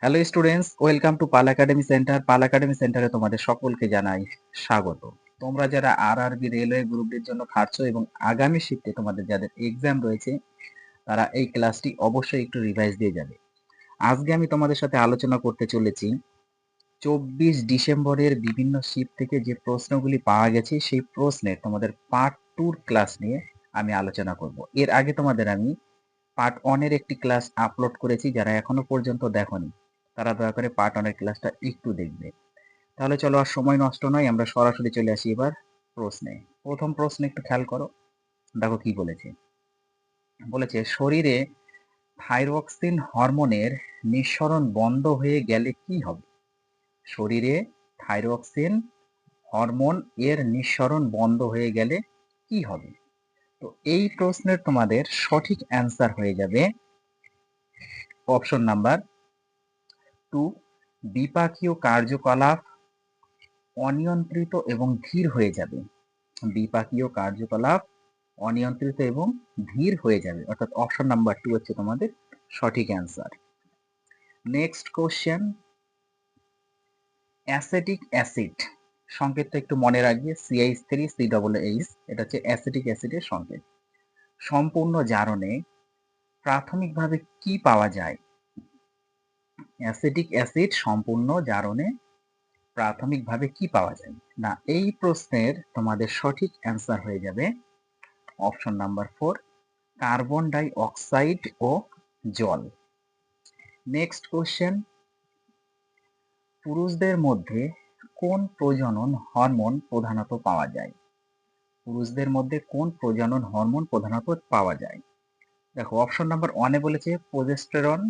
Hello students, welcome to Pal academy centre. Pal academy সেন্টারে তোমাদের সকলকে জানাই স্বাগত। তোমরা যারা আরআরবি রেলওয়ে গ্রুপের জন্য খাটছো এবং আগামী শিফটে তোমাদের যাদের এক্সাম রয়েছে তারা এই ক্লাসটি অবশ্যই একটু রিভাইজ দিয়ে যাবে। আজকে আমি তোমাদের সাথে আলোচনা করতে চলেছি 24 ডিসেম্বরের বিভিন্ন শিফট থেকে যে প্রশ্নগুলি পাওয়া গেছে সেই প্রশ্নের তোমাদের পার্ট 2 ক্লাস নিয়ে আমি আলোচনা করব। এর আগে তোমাদের আমি পার্ট 1 এর একটি ক্লাস আপলোড করেছি, যারা এখনো পর্যন্ত দেখোনি তারা দয়া করে পার্ট 1 এর ক্লাসটা একটু দেখবে। তাহলে চলো আর সময় নষ্ট নয়, আমরা সরাসরি চলে আসি এবার প্রশ্নে। প্রথম প্রশ্ন একটু খেয়াল করো, দেখো কি বলেছে। বলেছে শরীরে থাইরক্সিন হরমোনের নিঃসরণ বন্ধ হয়ে গেলে কি হবে? শরীরে থাইরক্সিন হরমোন এর নিঃসরণ বন্ধ হয়ে গেলে কি হবে? তো এই প্রশ্নের তোমাদের সঠিক অ্যান্সার হয়ে যাবে অপশন নাম্বার 2, বিপাকীয় কার্যকলাপ অনিয়ন্ত্রিত এবং ধীর হয়ে যাবে। বিপাকীয় কার্যকলাপ অনিয়ন্ত্রিত এবং ধীর হয়ে যাবে, অর্থাৎ অপশন নাম্বার 2 হচ্ছে তোমাদের সঠিক answer. Next question, acetic acid সংকেতটা একটু মনে রাখবে, CH3COOH, এটা হচ্ছে অ্যাসিটিক অ্যাসিডের সংকেত। সম্পূর্ণ জারণে প্রাথমিকভাবে কি পাওয়া যায়? অ্যাসিটিক অ্যাসিড সম্পূর্ণ জারণে প্রাথমিকভাবে কি পাওয়া যায়? না, এই প্রশ্নের তোমাদের সঠিক অ্যান্সার হয়ে যাবে option number 4, carbon die oxide ও জল। নেক্সট কোশ্চেন, পুরুষদের মধ্যে কোন প্রজনন হরমোন প্রধানত পাওয়া যায়? পুরুষদের মধ্যে কোন প্রজনন হরমোন প্রধানত পাওয়া যায়? দেখো, অপশন নাম্বার 1 এ বলেছে প্রোজেস্টেরন,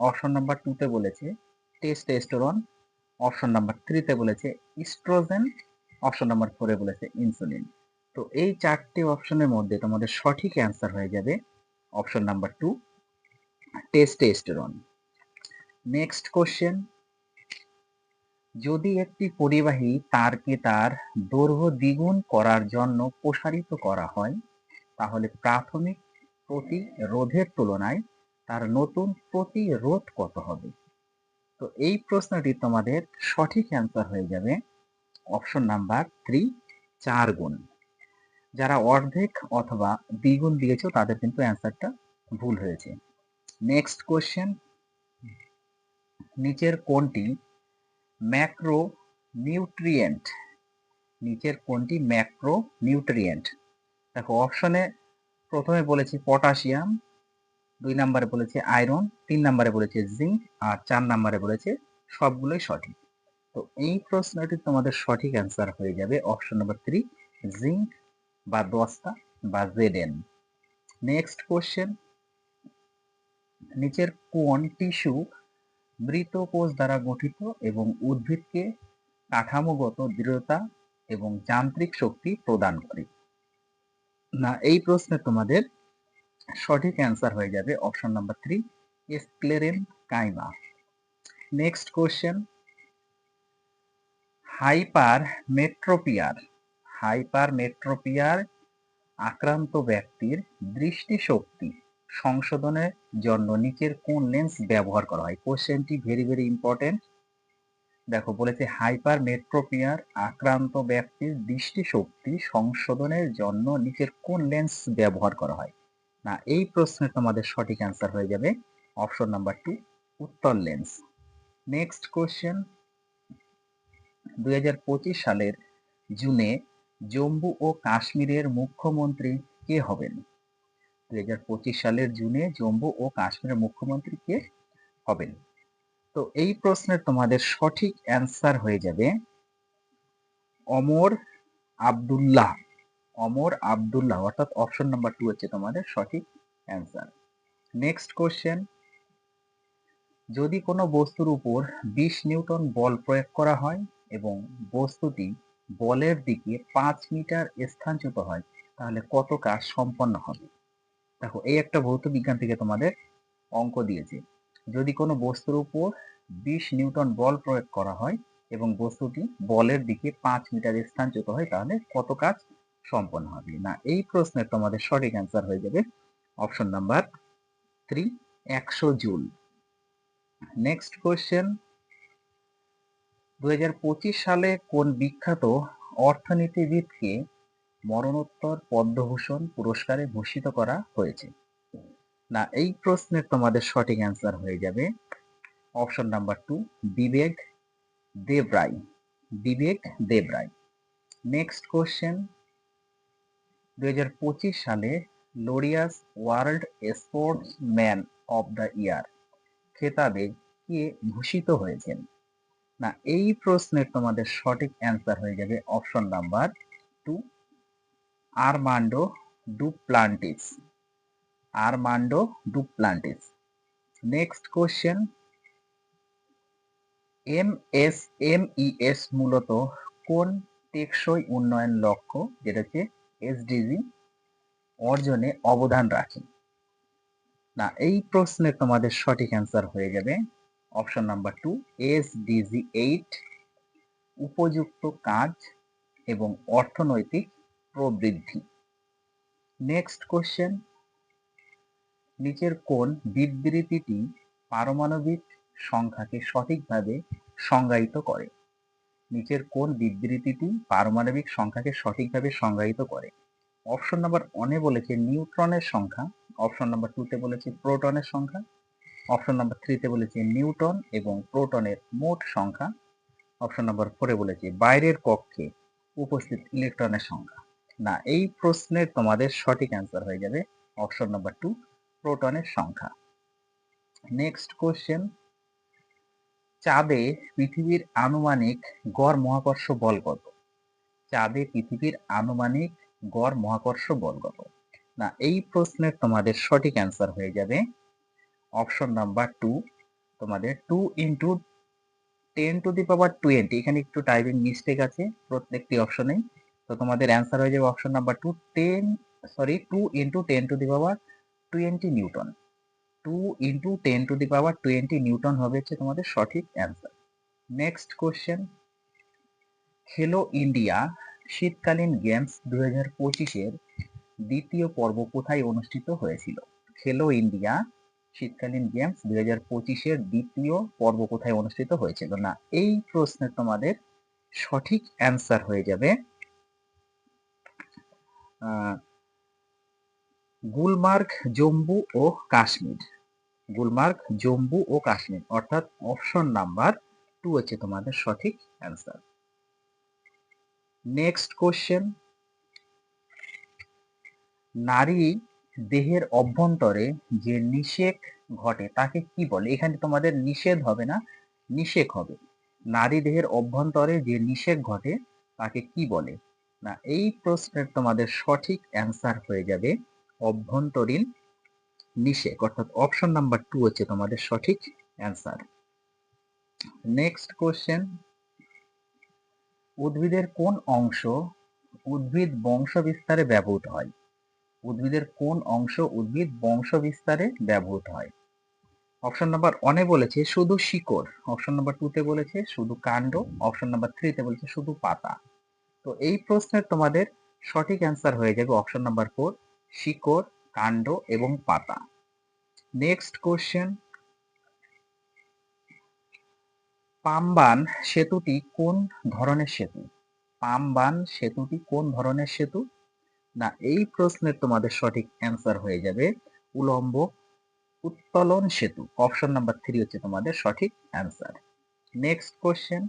অপশন নাম্বার 2 তে বলেছে টেস্টোস্টেরন, অপশন নাম্বার 3 তে বলেছে ইস্ট্রোজেন, অপশন নাম্বার 4 এ বলেছে ইনসুলিন। তো এই চারটি অপশনের মধ্যে তোমাদের সঠিক অ্যান্সার হয়ে যাবে option number 2, testosterone. Next question, যদি একটি পরিবাহী তারকে তার দৈর্ঘ্য দ্বিগুণ করার জন্য প্রসারিত করা হয় তাহলে প্রাথমিক প্রতিরোধের তুলনায় তার নতুন প্রতিরোধ কত হবে? তো এই প্রশ্নটি তোমাদের সঠিক অ্যান্সার হয়ে যাবে অপশন নাম্বার 3, 4 গুণ। যারা অর্ধেক অথবা দ্বিগুণ দিয়েছো তাদের কিন্তু অ্যান্সারটা ভুল হয়েছে। নেক্সট কোশ্চেন, নিচের কোনটি ম্যাক্রো নিউট্রিয়েন্ট? নিচের কোনটি ম্যাক্রো নিউট্রিয়েন্ট? দেখো, অপশনে প্রথমে বলেছি পটাশিয়াম, 2 নম্বরে বলেছে আয়রন, 3 নম্বরে বলেছে জিঙ্ক, আর 4 নম্বরে বলেছে সবগুলোই সঠিক। তো এই প্রশ্নটি তোমাদের সঠিক অ্যান্সার হয়ে যাবে অপশন নাম্বার 3, জিঙ্ক বা দস্তা বা জেডএন। নেক্সট কোশ্চেন, নিচের কোন টিস্যু মৃত কোষ দ্বারা গঠিত এবং উদ্ভিদকে কাঠামোগত দৃঢ়তা এবং যান্ত্রিক শক্তি প্রদান করে? না, এই প্রশ্নে তোমাদের সঠিক অ্যান্সার হয়ে যাবে option number 3, sclerenchyma. Next question, হাইপারমেট্রোপিয়ার আক্রান্ত ব্যক্তির দৃষ্টিশক্তি সংশোধনের জন্য নিচের কোন লেন্স ব্যবহার করা হয়? কোশ্চেনটি ভেরি ভেরি ইম্পর্টেন্ট। দেখো, বলেছে হাইপারমেট্রোপিয়ার আক্রান্ত ব্যক্তির দৃষ্টিশক্তি সংশোধনের জন্য নিচের কোন লেন্স ব্যবহার করা হয়? না, এই প্রশ্নের তোমাদের সঠিক অ্যান্সার হয়ে যাবে অপশন নাম্বার 2, উত্তর লেন্স। নেক্সট কোশ্চেন, 2025 সালের জুনে জম্মু ও কাশ্মীরের মুখ্যমন্ত্রী কে হবেন? 2025 সালের জুনে জম্মু ও কাশ্মীরের মুখ্যমন্ত্রী কে হবেন? তো এই প্রশ্নের তোমাদের সঠিক অ্যান্সার হয়ে যাবে অমর আব্দুল্লাহ। অমর আব্দুল্লাহ, অর্থাৎ অপশন নাম্বার 2 হচ্ছে তোমাদের সঠিক অ্যান্সার। নেক্সট কোশ্চেন, যদি কোনো বস্তুর উপর 20 নিউটন বল প্রয়োগ করা হয় এবং বস্তুটি বলের দিকে 5 মিটার স্থানচ্যুত হয় তাহলে কত কাজ সম্পন্ন হবে? দেখো, এই একটা ভৌত বিজ্ঞান থেকে তোমাদের অঙ্ক দিয়েছে। যদি কোনো বস্তুর উপর 20 নিউটন বল প্রয়োগ করা হয় এবং বস্তুটি বলের দিকে 5 মিটার স্থানচ্যুত হয় তাহলে কত কাজ সম্পন্ন হবে? না, এই প্রশ্নের তোমাদের সঠিক অ্যান্সার হয়ে যাবে option number 3, 100 joule. Next question, 2025 সালে কোন বিখ্যাত অর্থনীতিবিদকে মরণোত্তর পদ্মভূষণ পুরস্কারে ভূষিত করা হয়েছে? না, এই প্রশ্নের তোমাদের সঠিক অ্যান্সার হয়ে যাবে option number 2, Bibek Debroy. Bibek Debroy. Next question, 2025 সালে Laureus world sportsman of the year খেতাবে কে ভূষিত হয়েছেন? না, এই প্রশ্নের তোমাদের সঠিক অ্যান্সার হয়ে যাবে option number 2, Armando Duplantis. Armando Duplantis. Next question, MSMEs মূলত কোন টেকসই উন্নয়ন লক্ষ্য, যেটা হচ্ছে এসডিজি, অর্জনে অবদান রাখে? না, এই প্রশ্নের তোমাদের সঠিক অ্যান্সার হয়ে যাবে অপশন নাম্বার 2, এসডিজি 8, উপযুক্ত কাজ এবং অর্থনৈতিক প্রবৃদ্ধি। নেক্সট কোশ্চেন, নিচের কোন বিবৃতিটি পারমাণবিক সংখ্যাকে সঠিকভাবে সংজ্ঞায়িত করে? নিচের কোন বিবৃতিটি পারমাণবিক সংখ্যাকে সঠিকভাবে সংজ্ঞায়িত করে? অপশন নাম্বার 1 বলেছে নিউট্রনের সংখ্যা, অপশন নাম্বার 2 তে বলেছে প্রোটনের সংখ্যা, অপশন নাম্বার 3 তে বলেছে নিউটন এবং প্রোটনের মোট সংখ্যা, অপশন নাম্বার 4 এ বলেছে বাইরের কক্ষে উপস্থিত ইলেকট্রনের সংখ্যা। না, এই প্রশ্নের তোমাদের সঠিক অ্যান্সার হয়ে যাবে অপশন নাম্বার 2, প্রোটনের সংখ্যা। নেক্সট কোশ্চেন, চাঁদে পৃথিবীর আনুমানিক গড় মহাকর্ষ বল কত? চাঁদে পৃথিবীর আনুমানিক গড় মহাকর্ষ বল কত? না, এই প্রশ্নের তোমাদের সঠিক অ্যান্সার হয়ে যাবে অপশন নাম্বার 2, তোমাদের 2 ইন্টু 10⁻20। এখানে একটু টাইপিং মিস্টেক আছে প্রত্যেকটি অপশনেই, তো তোমাদের অ্যান্সার হয়ে যাবে option number 2, 2 into 10⁻20 Newton. 2 into 10⁻20 Newton হবে হচ্ছে তোমাদের সঠিক অ্যান্সার। নেক্সট কোশ্চেন, খেলো ইন্ডিয়া শীতকালীন গেমস 2025-এর দ্বিতীয় পর্ব কোথায় অনুষ্ঠিত হয়েছিল? খেলো ইন্ডিয়া শীতকালীন গেমস 2025-এর দ্বিতীয় পর্ব কোথায় অনুষ্ঠিত হয়েছিল? না, এই প্রশ্নের তোমাদের সঠিক অ্যান্সার হয়ে যাবে গুলমার্গ, জম্মু ও কাশ্মীর। গুলমার্গ, জম্মু ও কাশ্মীর, অর্থাৎ অপশন নাম্বার 2 হচ্ছে তোমাদের সঠিক অ্যান্সার। নেক্সট কোশ্চেন, নারী দেহের অভ্যন্তরে যে নিষেক ঘটে তাকে কি বলে? এখানে তোমাদের নিষেধ হবে না, নিষেক হবে। নারী দেহের অভ্যন্তরে যে নিষেক ঘটে তাকে কি বলে? না, এই প্রশ্নের তোমাদের সঠিক অ্যান্সার হয়ে যাবে অভ্যন্তরীণ নিষেক, অর্থাৎ অপশন নাম্বার 2 হচ্ছে তোমাদের সঠিক অ্যান্সার। নেক্সট কোশ্চেন, উদ্ভিদের কোন অংশ উদ্ভিদ বংশ বিস্তারে ব্যবহৃত হয়? উদ্ভিদের কোন অংশ উদ্ভিদ বংশ বিস্তারে ব্যবহৃত হয়? অপশন নাম্বার 1 এ বলেছে শুধু শিকড়, অপশন নাম্বার 2 তে বলেছে শুধু কাণ্ড, অপশন নাম্বার 3 তে বলেছে শুধু পাতা। তো এই প্রশ্নের তোমাদের সঠিক অ্যান্সার হয়ে যাবে অপশন নাম্বার 4, শিকড়, কাণ্ড এবং পাতা। নেক্সট কোশ্চেন, পাম্বান সেতুটি কোন ধরনের সেতু? পাম্বান সেতুটি কোন ধরনের সেতু? না, এই প্রশ্নের তোমাদের সঠিক অ্যান্সার হয়ে যাবে উলম্ব উত্তোলন সেতু, অপশন নাম্বার 3 হচ্ছে তোমাদের সঠিক অ্যান্সার। নেক্সট কোশ্চেন,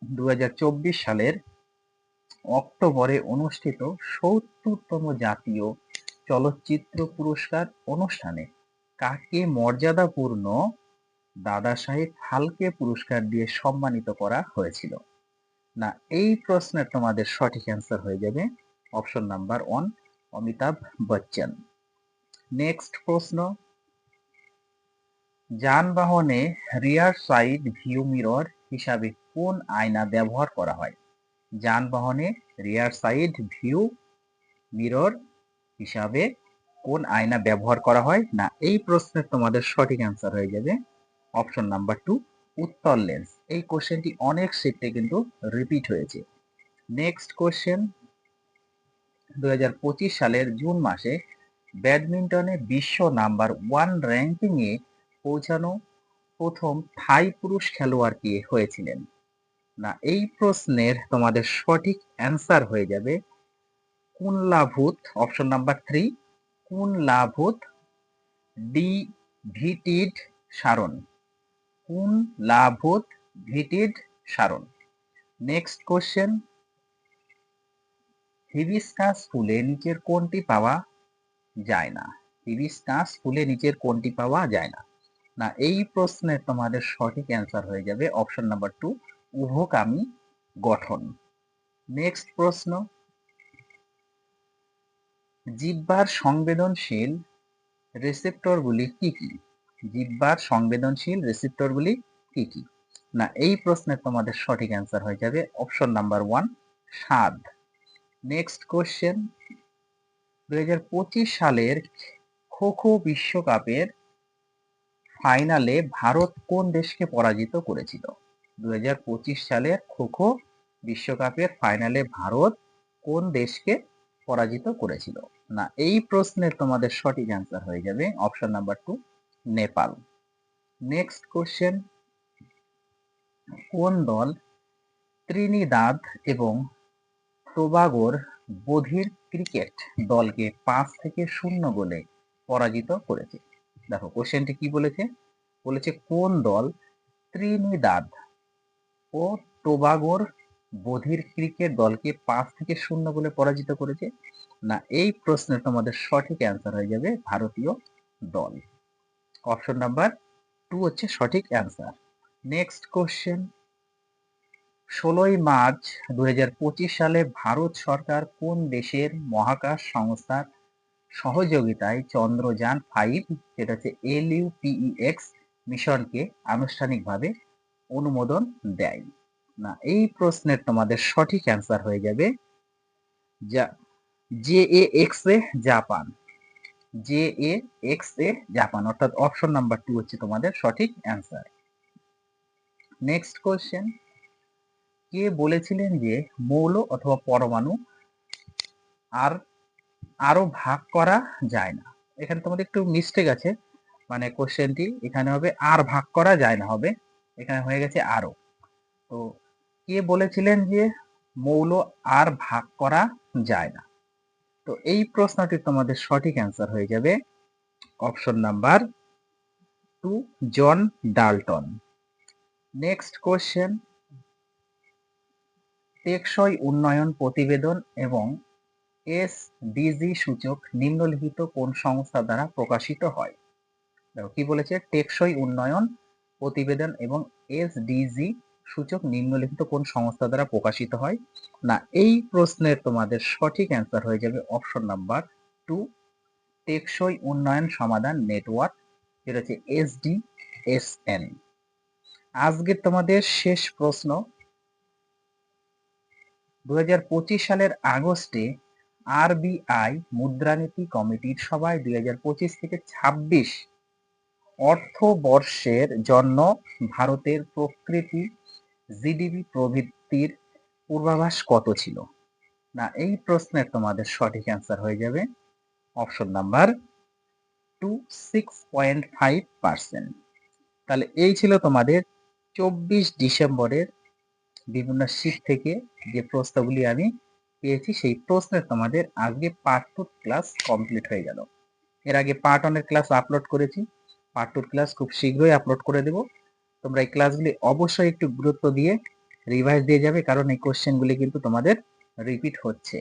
2024 সালের অক্টোবরে অনুষ্ঠিত 70তম জাতীয় চলচ্চিত্র পুরস্কার অনুষ্ঠানে কাকে মর্যাদাপূর্ণ দাদা সাহেব ফালকে পুরস্কার দিয়ে সম্মানিত করা হয়েছিল? না, এই প্রশ্নের তোমাদের সঠিক অ্যান্সার হয়ে যাবে option number 1, Amitabh Bachchan. Next প্রশ্ন, যানবাহনে রিয়ার সাইড ভিউ মিরর হিসাবে কোন আয়না ব্যবহার করা হয়? যানবাহনে রিয়ার সাইড ভিউ মিরর হিসাবে কোন আয়না ব্যবহার করা হয়? না, এই প্রশ্নের তোমাদের সঠিক অ্যান্সার হয়ে যাবে অপশন নাম্বার 2, উত্তল লেন্স। এই কোশ্চেনটি অনেক শিফটে কিন্তু রিপিট হয়েছে। নেক্সট কোশ্চেন, 2025 সালের জুন মাসে ব্যাডমিন্টনে বিশ্ব নাম্বার 1 র্যাঙ্কিংয়ে পৌঁছানো প্রথম থাই পুরুষ খেলোয়াড় কে হয়েছিলেন? না এই প্রশ্নের তোমাদের সঠিক অ্যান্সার হয়ে যাবে কুনলাভূত, option number 3 কুনলাভূত D ভিটিড সারন। কুনলাভূত ভিটিড সারন। Next question, hibiscus ফুলে নিচের কোনটি পাওয়া যায় না? হিবিস্কাস ফুলে নিচের কোনটি পাওয়া যায় না? না এই প্রশ্নের তোমাদের সঠিক অ্যান্সার হয়ে যাবে অপশন নাম্বার 2 উভকামী গঠন। নেক্সট প্রশ্ন, জিহ্বার সংবেদনশীল রিসেপ্টরগুলি কি কি? জিহ্বার সংবেদনশীল রিসেপ্টরগুলি কি কি? না এই প্রশ্নের তোমাদের সঠিক অ্যান্সার হয়ে যাবে অপশন নাম্বার 1 স্বাদ। নেক্সট কোশ্চেন, 2025 সালের খো খো বিশ্বকাপের ফাইনালে ভারত কোন দেশকে পরাজিত করেছিল? 2025 সালের খো খো বিশ্বকাপের ফাইনালে ভারত কোন দেশকে পরাজিত করেছিল? না এই প্রশ্নের তোমাদের সঠিক অ্যান্সার হয়ে যাবে option number 2 Nepal. Next question, কোন দল ত্রিনিদাদ এবং টোবাগোর বধির ক্রিকেট দলকে 5-0 গোলে পরাজিত করেছে? দেখো কোশ্চেনটি কি বলেছে, বলেছে কোন দল ত্রিনিদাদ ও টোবাগোর বধির ক্রিকেট দলকে 5-0 গোলে পরাজিত করেছে? না এই প্রশ্নের তোমাদের সঠিক অ্যান্সার হয়ে যাবে ভারতীয় দল। অপশন নাম্বার 2 হচ্ছে সঠিক অ্যান্সার। নেক্সট কোশ্চেন, 16 মার্চ 2025 সালে ভারত সরকার কোন দেশের মহাকাশ সংস্থার সহযোগিতায় চন্দ্রযান 5 যেটা হচ্ছে LUPEX মিশনকে আনুষ্ঠানিকভাবে অনুমোদন দেয়? না এই প্রশ্নের তোমাদের সঠিক অ্যান্সার হয়ে যাবে JAXA জাপান। JAXA জাপান, অর্থাৎ অপশন নাম্বার 2 হচ্ছে তোমাদের সঠিক অ্যান্সার। নেক্সট কোশ্চেন, কে বলেছিলেন যে মৌল অথবা পরমাণু আরো ভাগ করা যায় না? এখানে তোমাদের একটু মিস্টেক আছে, মানে কোশ্চেনটি এখানে হবে আর ভাগ করা যায় না, হবে এখানে হয়ে গেছে আরো। তো কে বলেছিলেন যে মৌল আর ভাগ করা যায় না? তো এই প্রশ্নটি তোমাদের সঠিক অ্যান্সার হয়ে যাবে option number 2 John Dalton. Next question, টেকসই উন্নয়ন প্রতিবেদন এবং SDG সূচক নিম্নলিখিত কোন সংস্থা দ্বারা প্রকাশিত হয়? দেখো কি বলেছে, টেকসই উন্নয়ন প্রতিবেদন এবং SDG সূচক নিম্নলিখিত কোন সংস্থা দ্বারা প্রকাশিত হয়? না এই প্রশ্নের তোমাদের সঠিক অ্যান্সার হয়ে যাবে অপশন নাম্বার 2 টেকসই উন্নয়ন সমাধান নেটওয়ার্ক, যেটা হচ্ছে SDSN। আজকে তোমাদের শেষ প্রশ্ন, 2025 সালের আগস্টে RBI মুদ্রানীতি কমিটির সভায় 2025 থেকে 26 অর্থবর্ষের জন্য ভারতের প্রকৃতি জিডিপি প্রবৃদ্ধির পূর্বাভাস কত ছিল? না এই প্রশ্নের তোমাদের সঠিক অ্যান্সার হয়ে যাবে অপশন নাম্বার 2 6.5%। তাহলে এই ছিল তোমাদের 24 ডিসেম্বরের বিভিন্ন শীট থেকে যে প্রশ্নগুলি আমি পেয়েছি, সেই প্রশ্নের তোমাদের আজকে পার্ট 2 ক্লাস কমপ্লিট হয়ে গেল। এর আগে পার্ট 1 এর ক্লাস আপলোড করেছি, পার্ট 2 ক্লাস খুব শীঘ্রই আপলোড করে দেব। তোমরা এই ক্লাসগুলি অবশ্যই একটু গুরুত্ব দিয়ে রিভাইজ দিয়ে যাবে, কারণ এই কোশ্চেনগুলি কিন্তু তোমাদের রিপিট হচ্ছে।